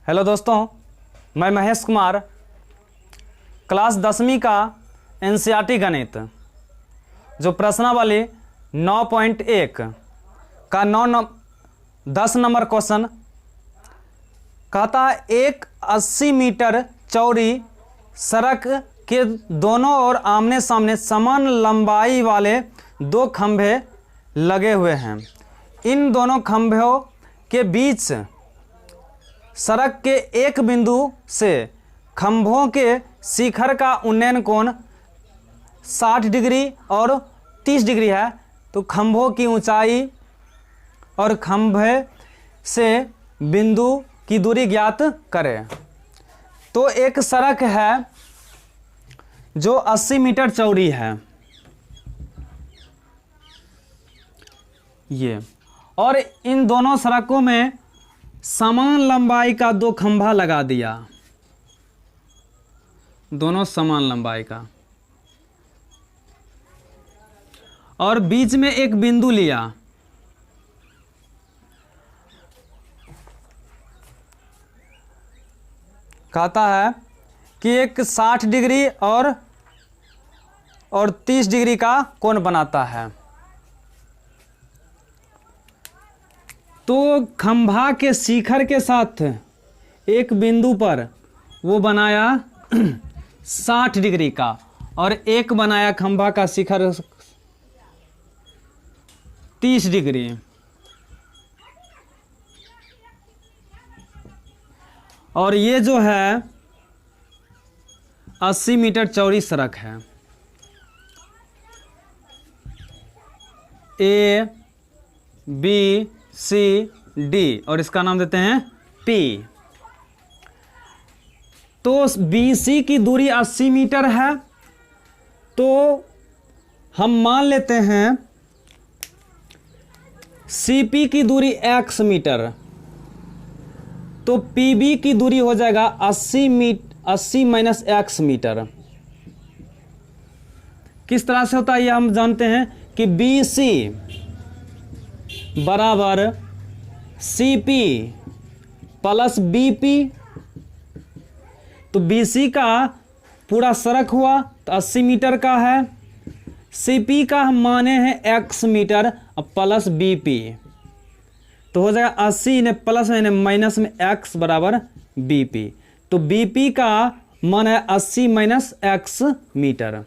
Hello दोस्तों, मैं Mahesh Kumar class 10वीं का एनसीईआरटी गणित जो प्रश्नावली 9.1 का 10 नंबर क्वेश्चन कहता है एक 80 मीटर चौड़ी सड़क के दोनों ओर आमने सामने समान लंबाई वाले दो खंभे लगे हुए हैं। इन दोनों खंभों के बीच सड़क के एक बिंदु से खंभों के शिखर का उन्नयन कोण 60 डिग्री और 30 डिग्री है। तो खंभों की ऊंचाई और खंभे से बिंदु की दूरी ज्ञात करें। तो एक सड़क है जो 80 मीटर चौड़ी है ये, और इन दोनों सड़कों में समान लंबाई का दो खंभा लगा दिया, दोनों समान लंबाई का, और बीच में एक बिंदु लिया। कहता है कि एक 60 डिग्री और 30 डिग्री का कोण बनाता है। तो खंभा के शिखर के साथ एक बिंदु पर वो बनाया 60 डिग्री का, और एक बनाया खंभा का शिखर 30 डिग्री। और ये जो है 80 मीटर चौड़ी सड़क है। ए बी सी डी, और इसका नाम देते हैं पी। तो बी सी की दूरी 80 मीटर है, तो हम मान लेते हैं सी पी की दूरी x मीटर, तो पी बी की दूरी हो जाएगा 80 माइनस x मीटर। किस तरह से होता है ये हम जानते हैं कि बी सी बराबर C P plus B P. तो बी सी का पूरा सड़क हुआ तो 80 मीटर का है, सी पी का हम माने हैं x metre plus B P, तो हो जाएगा 80 ने प्लस में माइनस में x बराबर बी पी। तो बी पी का मान है 80 माइनस x मीटर।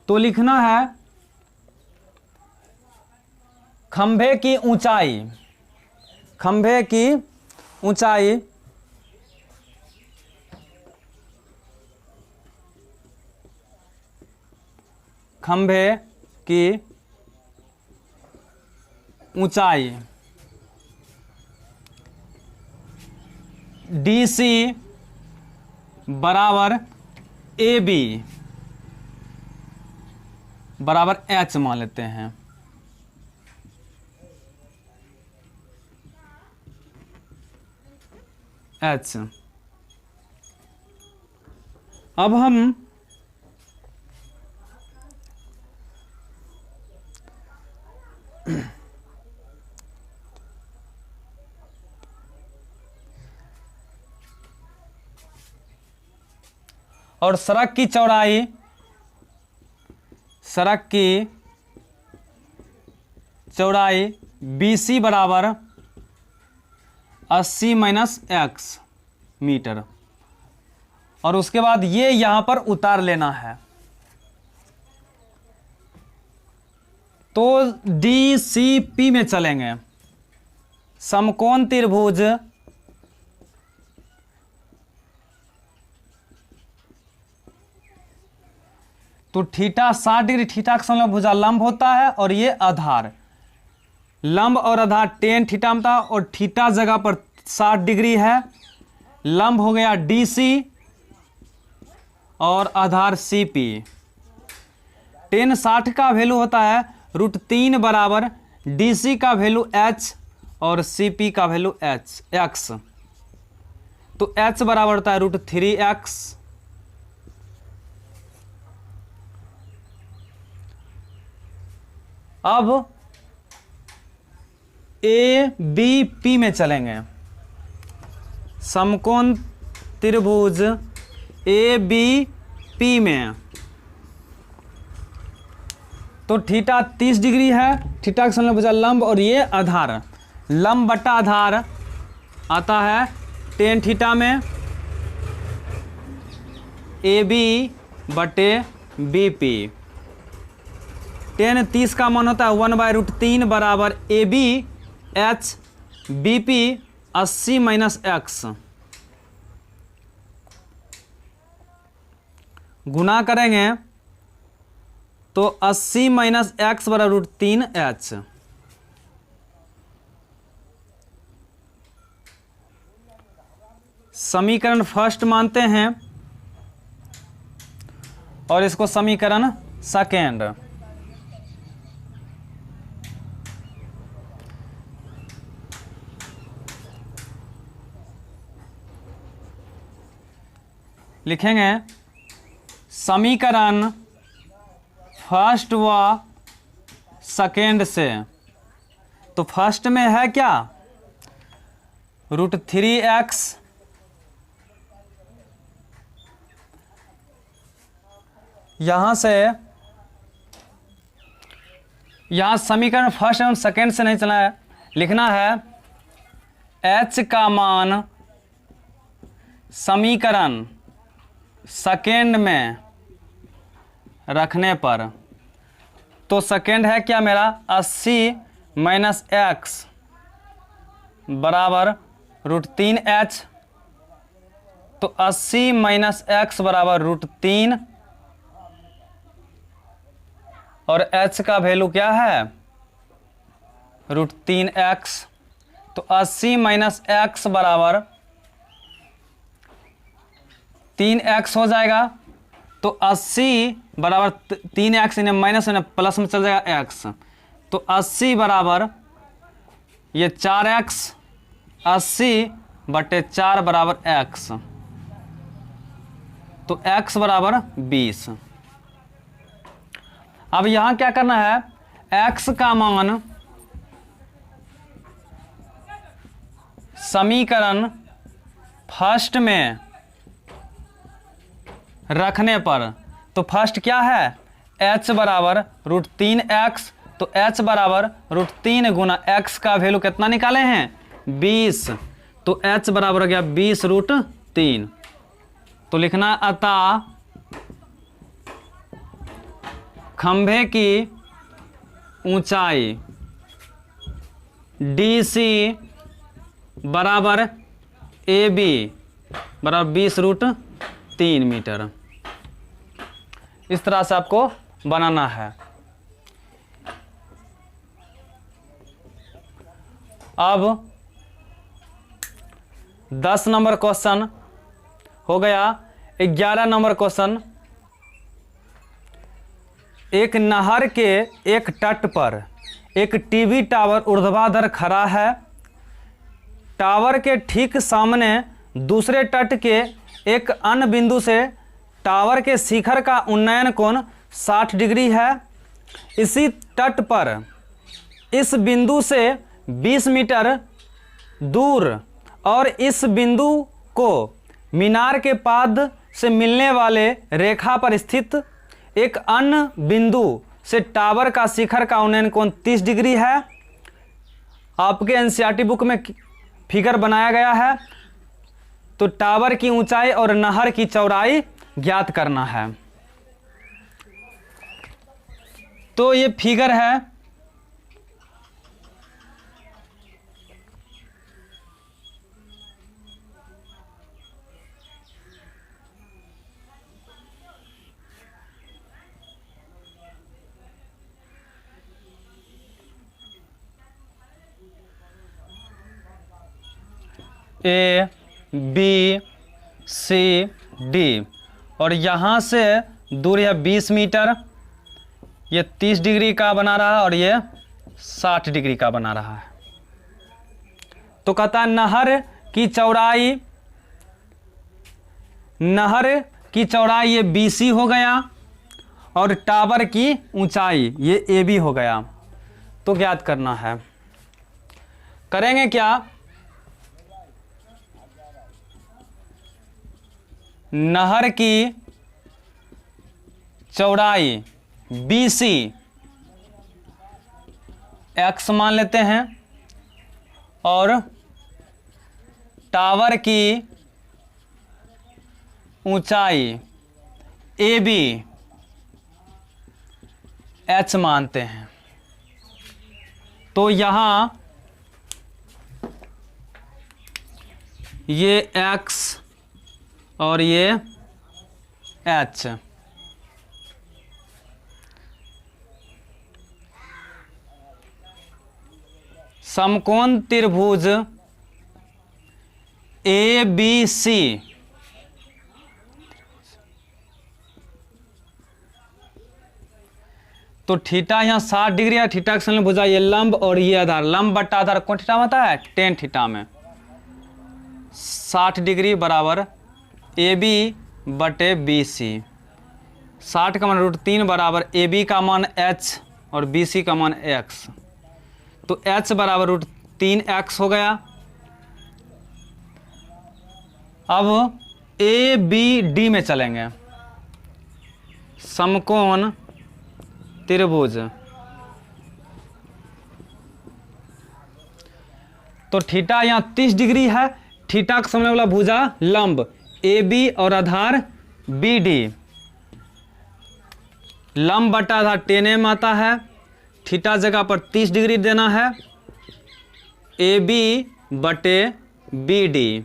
तो लिखना है खंभे की ऊंचाई, खंभे की ऊंचाई खंभे की ऊंचाई डी सी बराबर ए बी बराबर एच मान लेते हैं। एच। अब हम और सड़क की चौड़ाई, सड़क की चौड़ाई बी सी बराबर 80 माइनस x मीटर, और उसके बाद ये यहां पर उतार लेना है। तो डी सी पी में चलेंगे। समकोण त्रिभुज तो थीटा 60 डिग्री, थीटा का समलंब भुजा लंब होता है, और ये आधार लंब और आधार टेन थीटा में था, और थीटा जगह पर 60 डिग्री है। लंब हो गया डी सी और आधार सी पी। टेन 60 का वैल्यू होता है √3 बराबर डी सी का वैल्यू h और सी पी का वैल्यू x। तो h बराबर होता है √3x। अब ए बी पी में चलेंगे। समकोण त्रिभुज ए बी पी में, तो थीटा 30 डिग्री है, थीटा का समलंब बचा लंब, और ये आधार, लंब बटा आधार आता है टेन थीटा में ए बी बटे बी पी। टेन 30 का मान होता है 1/√3 बराबर A B H B P 80 minus x. गुना करेंगे तो 80 माइनस एक्स बराबर √3 एच। समीकरण फर्स्ट मानते हैं और इसको समीकरण सेकेंड। लिखेंगे समीकरण फर्स्ट व सेकेंड से। तो फर्स्ट में है क्या, √3x यहां से, यहां समीकरण फर्स्ट एवं सेकेंड से नहीं चला है, लिखना है h का मान समीकरण सेकेंड में रखने पर, तो सेकेंड है क्या मेरा 80 माइनस एक्स बराबर √3h। तो 80 माइनस एक्स बराबर √3 और h का वैल्यू क्या है √3x। तो 80 माइनस एक्स बराबर 3x हो जाएगा। तो 80 बराबर 3x, इन्हें माइनस में प्लस में चल जाएगा x। तो 80 बराबर ये 4x, 80 बटे 4 बराबर x। तो x बराबर 20। अब यहां क्या करना है, x का मान समीकरण फर्स्ट में रखने पर, तो फर्स्ट क्या है h बराबर √3x। तो h बराबर √3 गुना x का वैल्यू कितना निकाले हैं 20। तो h बराबर हो गया 20√3। तो लिखना अतः खंभे की ऊंचाई DC बराबर AB बराबर 20√3 मीटर। इस तरह से आपको बनाना है। अब 10 नंबर क्वेश्चन हो गया। 11 नंबर क्वेश्चन, एक नहर के एक तट पर एक टीवी टावर ऊर्ध्वाधर खड़ा है। टावर के ठीक सामने दूसरे तट के एक अन्य बिंदु से टावर के शिखर का उन्नयन कोण 60 डिग्री है। इसी तट पर इस बिंदु से 20 मीटर दूर और इस बिंदु को मीनार के पाद से मिलने वाले रेखा पर स्थित एक अन्य बिंदु से टावर का शिखर का उन्नयन कोण 30 डिग्री है। आपके एनसीईआरटी बुक में फिगर बनाया गया है। तो टावर की ऊंचाई और नहर की चौड़ाई ज्ञात करना है। तो ये फिगर है। A B C D और यहाँ से दूरी है 20 मीटर। ये 30 डिग्री का बना रहा है और ये 60 डिग्री का बना रहा है। तो कहता है नहर की चौड़ाई ये BC हो गया और टावर की ऊंचाई ये AB हो गया। तो ज्ञात करना है। करेंगे क्या, नहर की चौड़ाई BC x मान लेते हैं और टावर की ऊंचाई AB H मानते हैं। तो यहां ये x और ये H, समकोण त्रिभुज ABC तो थीटा यहाँ 60 डिग्री है, थीटा के सामने भुजा ये लंब और ये आधार, लंब बट्टा आधार कौन थीटा होता है, टेन थीटा में 60 डिग्री बराबर AB बटे BC। 60 का मान √3 बराबर AB का मान H और BC का मान X। तो H बराबर √3x हो गया। अब ABD में चलेंगे, समकोण त्रिभुज। तो थीटा यहाँ 30 डिग्री है, थीटा के सामने वाला भुजा लंब AB और आधार BD, लंब बटा आधार 10m आता है, थीटा जगह पर 30 डिग्री देना है, AB बटे BD।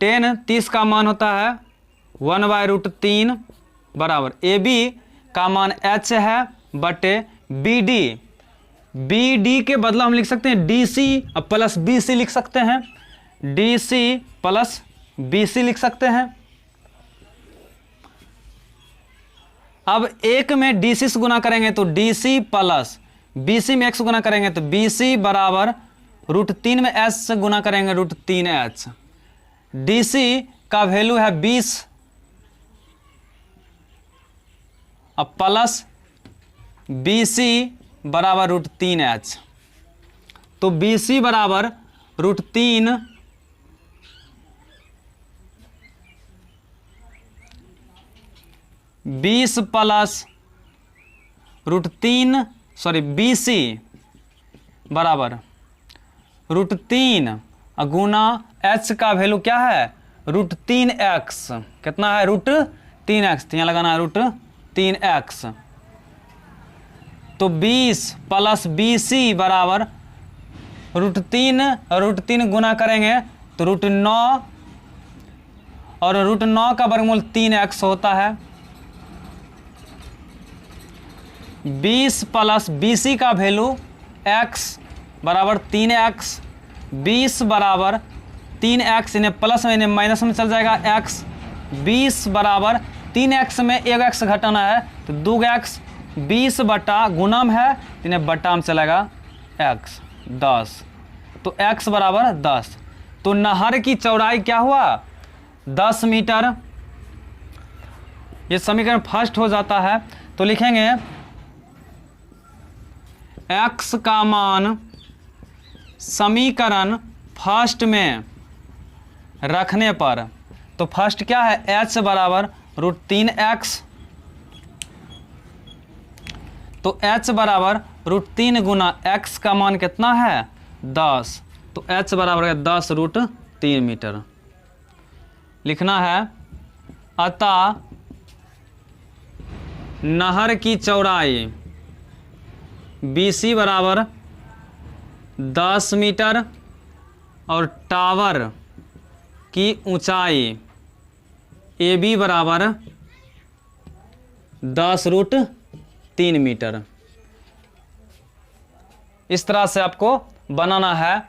10 30 का मान होता है 1/√3 बराबर AB का मान H है बटे BD। BD के बदला हम लिख सकते हैं DC प्लस BC लिख सकते हैं, DC प्लस BC लिख सकते हैं। अब एक में DC से गुना करेंगे तो DC प्लस BC में x गुना करेंगे तो BC बराबर √3 में h से गुना करेंगे √3h। DC का वैल्यू है 20 अब प्लस BC बराबर √3h। तो BC बराबर √3 20 प्लस BC बराबर √3 गुना h का वैल्यू क्या है √3x। कितना है √3x, तो यहाँ लगाना है √3x। तो 20 प्लस BC बराबर √3 गुना करेंगे तो √9 और √9 का वर्गमूल 3x होता है। 20 प्लस BC का वैल्यू x बराबर 3x, 20 बराबर 3x, इन्हें प्लस में इन्हें माइनस में चल जाएगा x। 20 बराबर 3x में एक x घटाना है तो 2x, 20 बटा गुणम है इन्हें बटा में चलेगा x 10। तो x बराबर 10। तो नहर की चौड़ाई क्या हुआ 10 मीटर। ये समीकरण फर्स्ट हो जाता है। तो लिखेंगे x का मान समीकरण फर्स्ट में रखने पर, तो फर्स्ट क्या है h बराबर √3x, तो h बराबर √3 गुना x का मान कितना है 10, तो h बराबर है 10 √3 मीटर। लिखना है अतः नहर की चौड़ाई BC बराबर 10 मीटर और टावर की ऊंचाई AB बराबर 10 √3 मीटर। इस तरह से आपको बनाना है